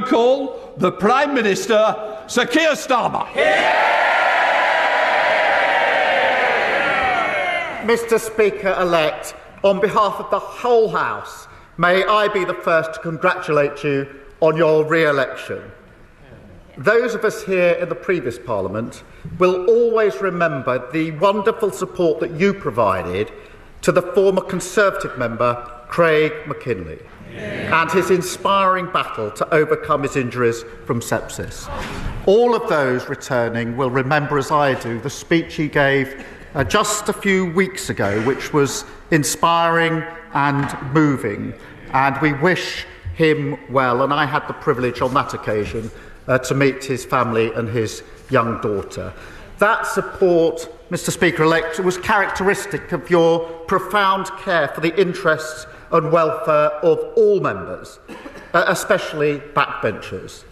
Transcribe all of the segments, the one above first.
call the Prime Minister, Sir Keir Starmer. Mr. Speaker-elect, on behalf of the whole House, may I be the first to congratulate you on your re-election. Those of us here in the previous Parliament will always remember the wonderful support that you provided to the former Conservative member, Craig McKinley, and his inspiring battle to overcome his injuries from sepsis. All of those returning will remember, as I do, the speech he gave just a few weeks ago, which was inspiring and moving, and we wish him well. And I had the privilege on that occasion to meet his family and his young daughter. That support, Mr. Speaker-elect, was characteristic of your profound care for the interests and welfare of all members, especially backbenchers.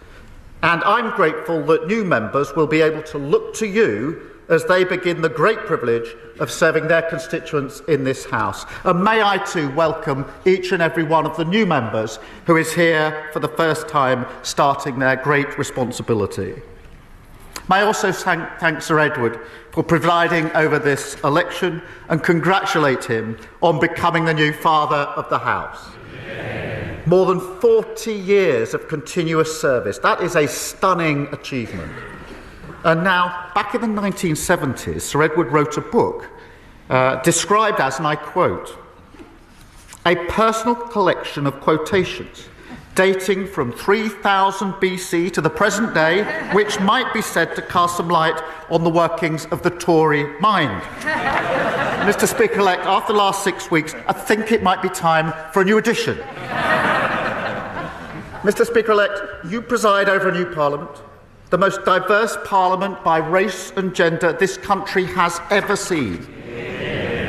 And I'm grateful that new members will be able to look to you as they begin the great privilege of serving their constituents in this House. And may I too welcome each and every one of the new members who is here for the first time starting their great responsibility. May I also thank Sir Edward for presiding over this election and congratulate him on becoming the new father of the House. More than 40 years of continuous service. That is a stunning achievement. And now, back in the 1970s, Sir Edward wrote a book described as, and I quote, a personal collection of quotations dating from 3000 BC to the present day, which might be said to cast some light on the workings of the Tory mind. Mr. Speaker-elect, after the last 6 weeks, I think it might be time for a new edition. Mr. Speaker-elect, you preside over a new Parliament, the most diverse Parliament by race and gender this country has ever seen.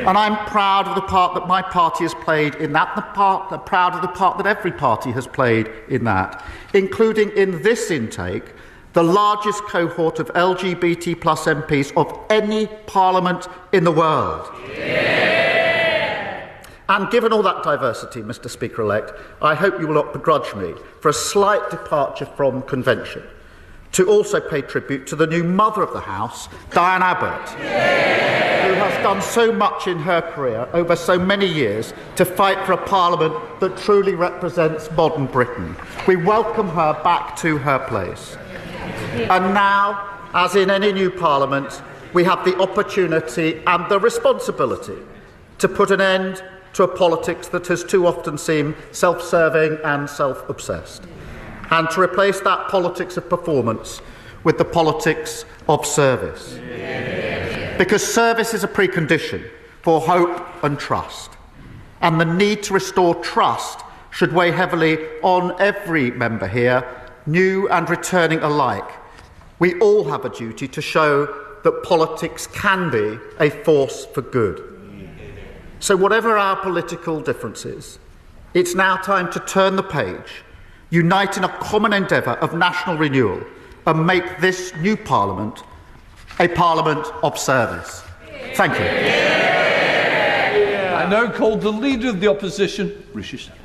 And I'm proud of the part that my party has played in that, proud of the part that every party has played in that, including in this intake, the largest cohort of LGBT plus MPs of any Parliament in the world. And given all that diversity, Mr. Speaker-elect, I hope you will not begrudge me for a slight departure from convention to also pay tribute to the new mother of the House, Diane Abbott, who has done so much in her career over so many years to fight for a Parliament that truly represents modern Britain. We welcome her back to her place. And now, as in any new Parliament, we have the opportunity and the responsibility to put an end to a politics that has too often seemed self-serving and self-obsessed, and to replace that politics of performance with the politics of service. Because service is a precondition for hope and trust, and the need to restore trust should weigh heavily on every member here, new and returning alike. We all have a duty to show that politics can be a force for good. So whatever our political differences, it's now time to turn the page, unite in a common endeavour of national renewal, and make this new Parliament a Parliament of service. Thank you. I now call the Leader of the Opposition, Rishi Sunak.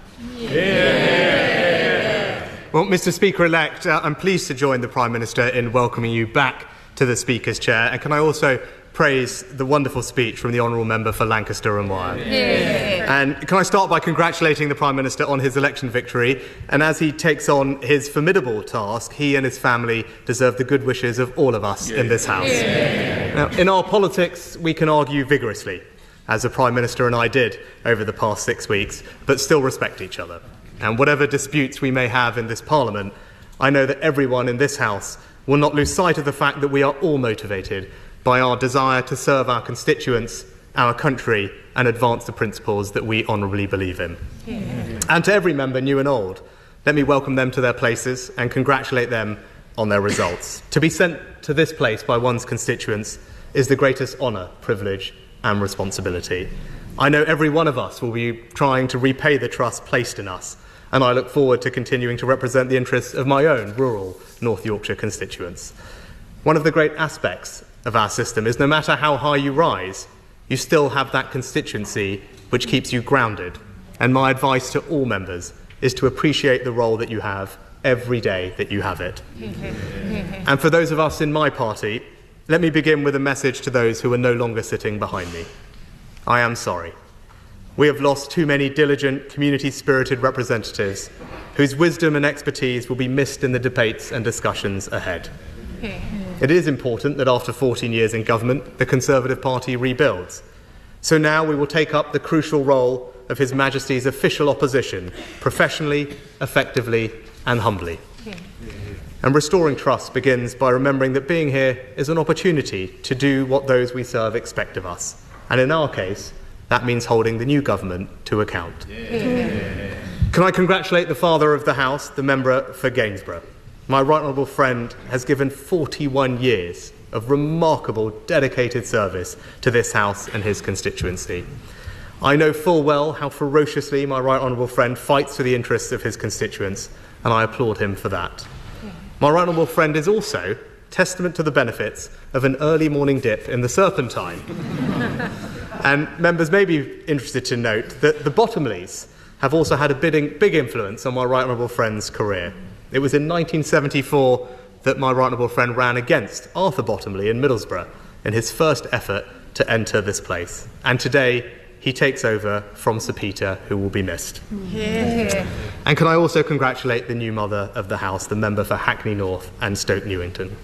Well, Mr. Speaker-elect, I'm pleased to join the Prime Minister in welcoming you back to the Speaker's chair. And can I also praise the wonderful speech from the Honourable Member for Lancaster and Wyre? And can I start by congratulating the Prime Minister on his election victory? And as he takes on his formidable task, he and his family deserve the good wishes of all of us in this House. Now, in our politics, we can argue vigorously, as the Prime Minister and I did over the past 6 weeks, but still respect each other. And whatever disputes we may have in this Parliament, I know that everyone in this House will not lose sight of the fact that we are all motivated by our desire to serve our constituents, our country, and advance the principles that we honourably believe in. And to every member, new and old, let me welcome them to their places and congratulate them on their results. To be sent to this place by one's constituents is the greatest honour, privilege, and responsibility. I know every one of us will be trying to repay the trust placed in us, and I look forward to continuing to represent the interests of my own rural North Yorkshire constituents. One of the great aspects of our system is no matter how high you rise, you still have that constituency which keeps you grounded. And my advice to all members is to appreciate the role that you have every day that you have it. And for those of us in my party, let me begin with a message to those who are no longer sitting behind me. I am sorry. We have lost too many diligent, community-spirited representatives whose wisdom and expertise will be missed in the debates and discussions ahead. It is important that after 14 years in government, the Conservative Party rebuilds. So now we will take up the crucial role of His Majesty's official opposition, professionally, effectively, and humbly. And restoring trust begins by remembering that being here is an opportunity to do what those we serve expect of us. And in our case, that means holding the new government to account. Can I congratulate the Father of the House, the member for Gainsborough? My right honourable friend has given 41 years of remarkable, dedicated service to this House and his constituency. I know full well how ferociously my right honourable friend fights for the interests of his constituents, and I applaud him for that. My right honourable friend is also testament to the benefits of an early morning dip in the Serpentine. And members may be interested to note that the Bottomleys have also had a big influence on my right honourable friend's career. It was in 1974 that my right honourable friend ran against Arthur Bottomley in Middlesbrough in his first effort to enter this place. And today, he takes over from Sir Peter, who will be missed. And can I also congratulate the new mother of the House, the member for Hackney North and Stoke Newington.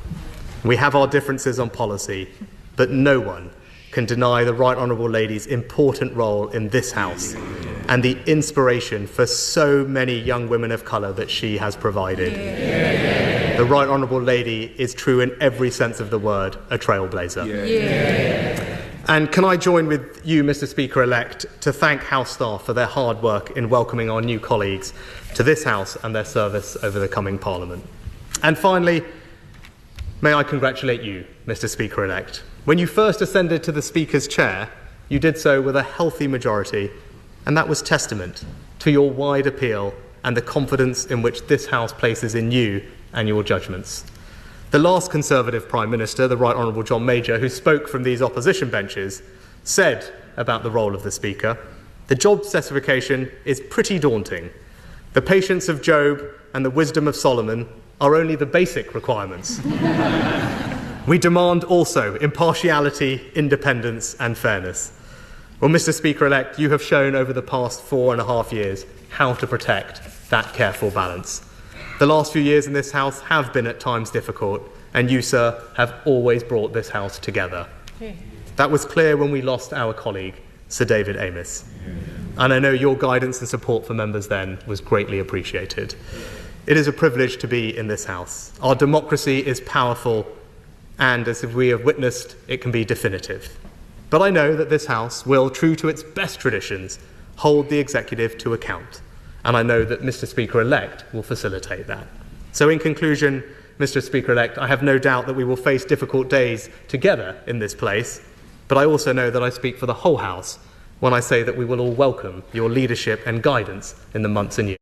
We have our differences on policy, but no one can deny the Right Honourable Lady's important role in this House and the inspiration for so many young women of colour that she has provided. The Right Honourable Lady is true in every sense of the word, a trailblazer. And can I join with you, Mr. Speaker-elect, to thank House staff for their hard work in welcoming our new colleagues to this House and their service over the coming Parliament. And finally, may I congratulate you, Mr. Speaker-elect. When you first ascended to the Speaker's chair, you did so with a healthy majority, and that was testament to your wide appeal and the confidence in which this House places in you and your judgments. The last Conservative Prime Minister, the Right Honourable John Major, who spoke from these opposition benches, said about the role of the Speaker, "The job specification is pretty daunting. The patience of Job and the wisdom of Solomon are only the basic requirements. We demand also impartiality, independence and fairness." Well, Mr. Speaker-elect, you have shown over the past 4.5 years how to protect that careful balance. The last few years in this House have been at times difficult, and you, sir, have always brought this House together. That was clear when we lost our colleague, Sir David Amess. And I know your guidance and support for members then was greatly appreciated. It is a privilege to be in this House. Our democracy is powerful, and as we have witnessed, it can be definitive. But I know that this House will, true to its best traditions, hold the executive to account. And I know that Mr. Speaker-elect will facilitate that. So in conclusion, Mr. Speaker-elect, I have no doubt that we will face difficult days together in this place, but I also know that I speak for the whole House when I say that we will all welcome your leadership and guidance in the months and years.